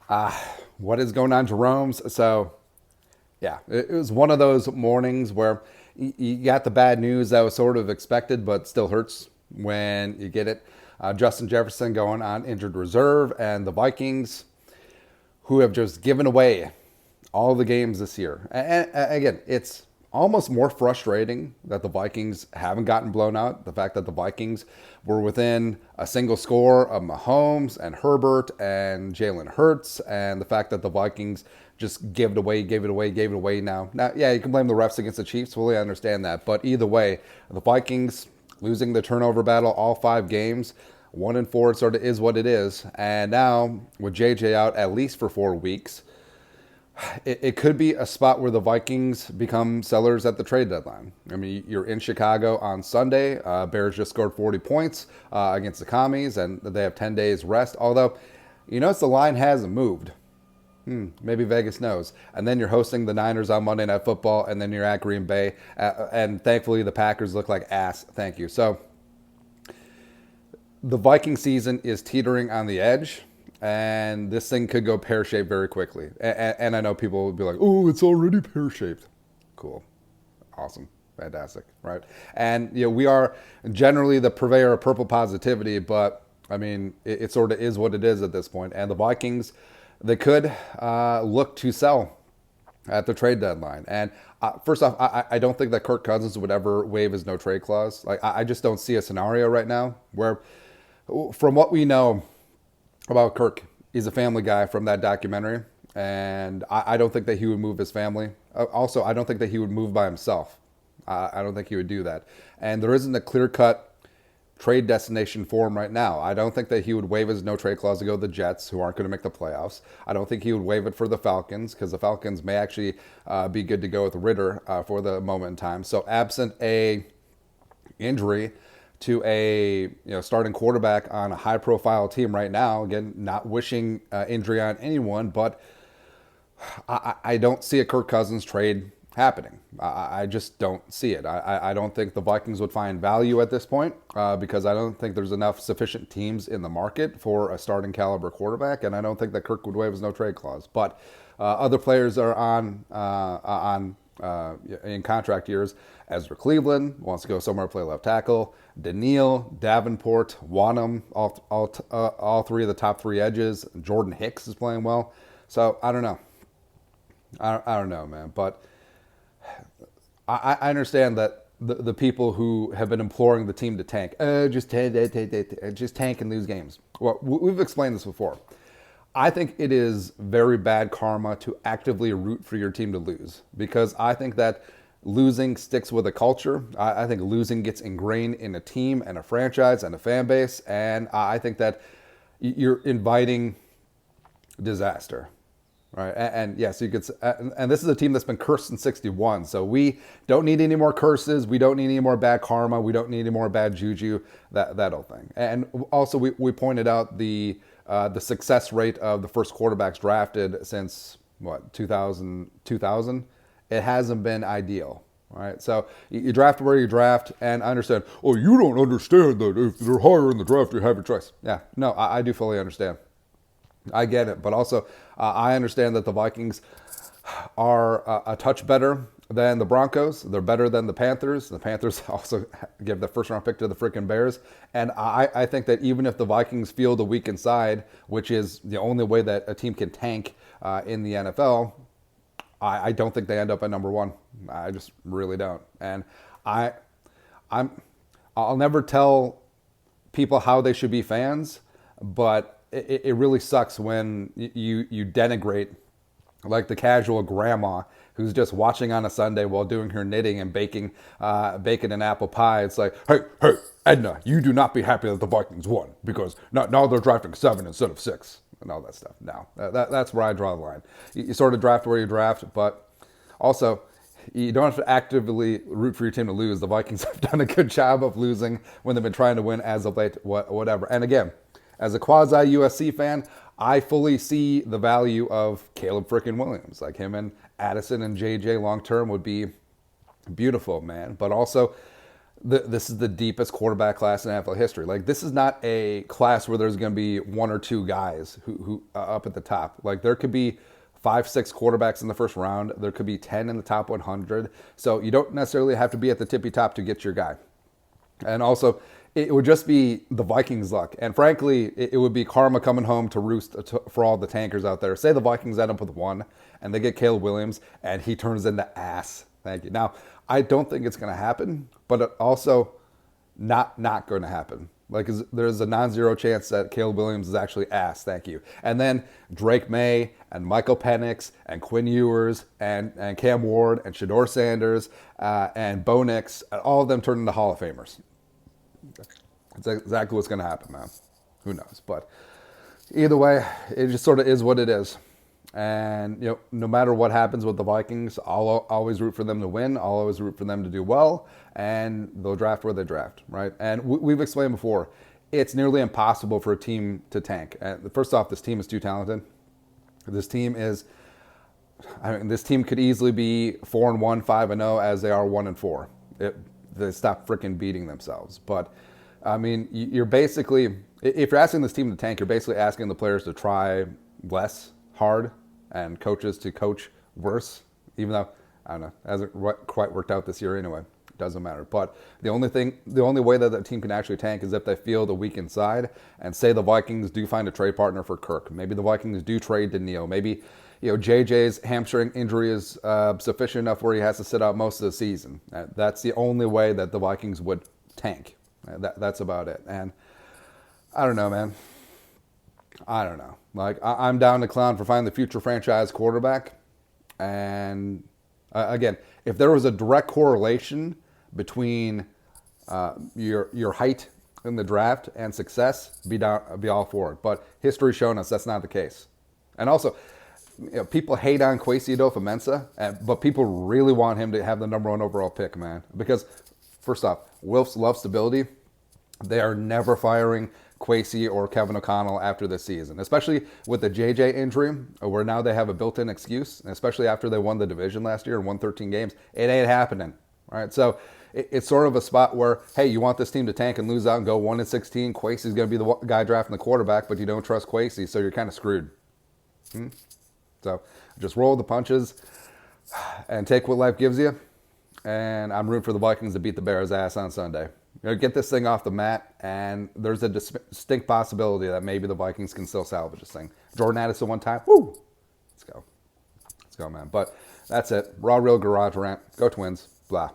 What is going on, Jerome's? So, yeah, it was one of those mornings where you got the bad news that was sort of expected, but still hurts when you get it. Justin Jefferson going on injured reserve, and the Vikings, who have just given away all the games this year. And again, it's almost more frustrating that the Vikings haven't gotten blown out. The fact that the Vikings were within a single score of Mahomes and Herbert and Jalen Hurts, and the fact that the Vikings just gave it away, gave it away, gave it away now. Now, yeah, you can blame the refs against the Chiefs. Fully understand that. But either way, the Vikings losing the turnover battle all 5 games. 1-4 sort of is what it is. And now, with JJ out at least for 4 weeks, it could be a spot where the Vikings become sellers at the trade deadline. I mean, you're in Chicago on Sunday. Bears just scored 40 points against the Commies, and they have 10 days rest. Although, you notice the line hasn't moved. Maybe Vegas knows. And then you're hosting the Niners on Monday Night Football, and then you're at Green Bay. And thankfully, the Packers look like ass. Thank you. So the Viking season is teetering on the edge, and this thing could go pear-shaped very quickly. And I know people will be like, oh, it's already pear-shaped. Cool. Awesome. Fantastic. Right? And, we are generally the purveyor of purple positivity, but, I mean, it sort of is what it is at this point. And the Vikings, they could look to sell at the trade deadline. And first off, I don't think that Kirk Cousins would ever waive his no-trade clause. Like, I just don't see a scenario right now where, from what we know about Kirk, he's a family guy from that documentary, and I don't think that he would move his family. Also, I don't think that he would move by himself. I don't think he would do that. And there isn't a clear-cut trade destination for him right now. I don't think that he would waive his no-trade clause to go to the Jets, who aren't going to make the playoffs. I don't think he would waive it for the Falcons, because the Falcons may actually be good to go with Ritter for the moment in time. So absent a injury to a starting quarterback on a high-profile team right now. Again, not wishing injury on anyone, but I don't see a Kirk Cousins trade happening. I just don't see it. I don't think the Vikings would find value at this point because I don't think there's enough sufficient teams in the market for a starting caliber quarterback, and I don't think that Kirk would waive his no-trade clause. But other players are in contract years. Ezra Cleveland wants to go somewhere to play left tackle. Daniil, Davenport, Wanham, all three of the top 3 edges. Jordan Hicks is playing well. So I don't know. I don't know, man. But I understand that the people who have been imploring the team to tank, just tank and lose games. Well, we've explained this before. I think it is very bad karma to actively root for your team to lose, because I think that losing sticks with a culture. I think losing gets ingrained in a team and a franchise and a fan base, and I think that you're inviting disaster. Right, and yes, you could. And this is a team that's been cursed in '61, so we don't need any more curses. We don't need any more bad karma. We don't need any more bad juju. That whole thing. And also, we pointed out the success rate of the first quarterbacks drafted since 2000. It hasn't been ideal. Right, so you draft where you draft, and I understand. Oh, you don't understand that if they're higher in the draft, you have your choice. Yeah, no, I do fully understand. I get it, but also I understand that the Vikings are a touch better than the Broncos. They're better than the Panthers. The Panthers also give the first round pick to the freaking Bears. And I think that even if the Vikings field a weak inside, which is the only way that a team can tank in the NFL, I don't think they end up at number 1. I just really don't. And I'll never tell people how they should be fans, but it really sucks when you denigrate like the casual grandma who's just watching on a Sunday while doing her knitting and baking bacon and apple pie. It's like, hey, Edna, you do not be happy that the Vikings won because now they're drafting 7 instead of 6 and all that stuff. No, that's where I draw the line. You sort of draft where you draft, but also you don't have to actively root for your team to lose. The Vikings have done a good job of losing when they've been trying to win as of late, whatever. And again, as a quasi-USC fan, I fully see the value of Caleb frickin' Williams. Like him and Addison and JJ long-term would be beautiful, man. But also, this is the deepest quarterback class in NFL history. Like, this is not a class where there's going to be one or two guys who up at the top. Like, there could be 5, 6 quarterbacks in the first round. There could be 10 in the top 100. So you don't necessarily have to be at the tippy top to get your guy. And also, it would just be the Vikings' luck. And frankly, it would be karma coming home to roost for all the tankers out there. Say the Vikings end up with 1 and they get Caleb Williams and he turns into ass. Thank you. Now, I don't think it's going to happen, but it also not going to happen. Like, there's a non-zero chance that Caleb Williams is actually ass. Thank you. And then Drake May and Michael Penix and Quinn Ewers and Cam Ward and Shedeur Sanders and Bo Nix, all of them turn into Hall of Famers. That's exactly what's going to happen, man. Who knows? But either way, it just sort of is what it is. And, you know, no matter what happens with the Vikings, I'll always root for them to win. I'll always root for them to do well. And they'll draft where they draft, right? And we've explained before, it's nearly impossible for a team to tank. And first off, this team is too talented. This team could easily be 4-1, 5-0, as they are 1-4. They stop freaking beating themselves. But, I mean, you're basically, if you're asking this team to tank, you're basically asking the players to try less hard and coaches to coach worse, even though, I don't know, hasn't quite worked out this year anyway. It doesn't matter. But the only way that the team can actually tank is if they feel the weak inside, and say the Vikings do find a trade partner for Kirk. Maybe the Vikings do trade Daniil. Maybe, you know, JJ's hamstring injury is sufficient enough where he has to sit out most of the season. That's the only way that the Vikings would tank. That's about it. And I don't know, man. I don't know. Like, I'm down to clown for finding the future franchise quarterback. And again, if there was a direct correlation between your height in the draft and success, be all for it. But history's shown us that's not the case. And also, you know, people hate on Kwesi Adofo-Mensah, but people really want him to have the #1 overall pick, man. Because first off, Wilfs love stability. They are never firing Kwesi or Kevin O'Connell after this season, especially with the JJ injury, where now they have a built-in excuse, and especially after they won the division last year and won 13 games. It ain't happening, right? So it's sort of a spot where, hey, you want this team to tank and lose out and go 1-16. Kwesi's going to be the guy drafting the quarterback, but you don't trust Kwesi, so you're kind of screwed. So just roll the punches and take what life gives you. And I'm rooting for the Vikings to beat the Bears' ass on Sunday. You know, get this thing off the mat, and there's a distinct possibility that maybe the Vikings can still salvage this thing. Jordan Addison one time. Woo! Let's go. Let's go, man. But that's it. Raw, real garage rant. Go Twins. Blah.